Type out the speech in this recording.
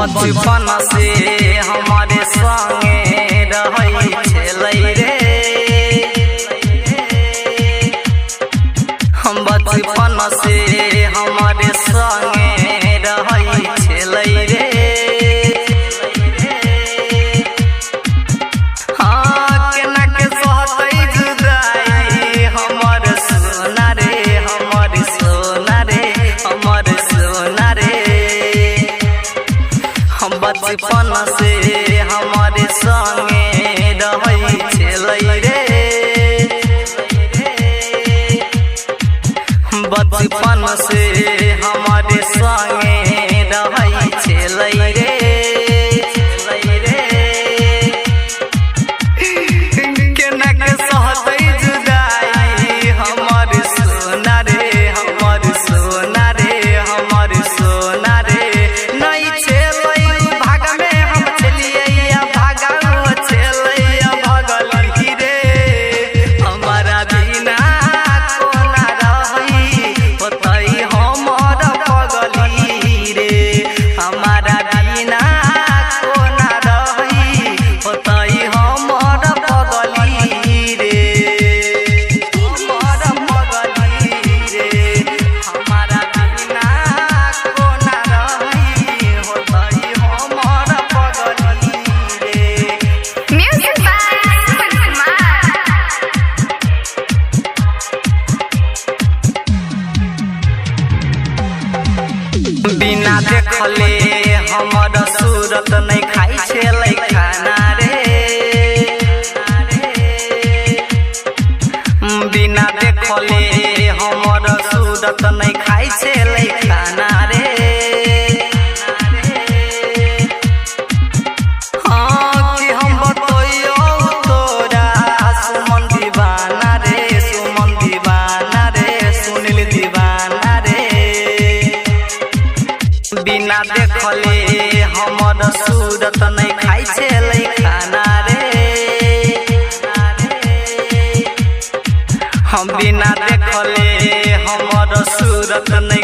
बचपन से हमारे संगे रहई छलै रे। हम बचपन से हमारे संगे रहई छलै रे। हाँ केना के सहतै जुदाई हमर सोना रे, हमर सोना रे, हमर सोना रे। हम बचपन से हमारे संगे रहई छलै रे। बचपन से हमारे संगे रहई छलै रे। केना के सहतै जुदाई हमर सोना रे, हमर सोना रे, हमर सोना रे। नहीं छलै भाग में हम चलिए भागा छलै भगल ही रे। हमारा बिना कोना रही होतै हमर पगली रे। हमारा बिना कोना रही होतै हमर पगली रे, हमर पगली रे। हमारा बिना कोना रही होतै हमर पगली रे। Music by Kumar. बिना देखले हमर सूरत नहीं खाई छलै खाना रे। बिना देखले हमर सूरत नहीं खाई छलै खाना रे। हाँ कि हम बतैयो तोरा सुमन दीवाना रे, सुमन दीवाना रे, सुनील दीवाना रे। बिना देखले हमर सूरत नहीं खाई छलै खाना रे। हम बिना देखले हमर सूरत नहीं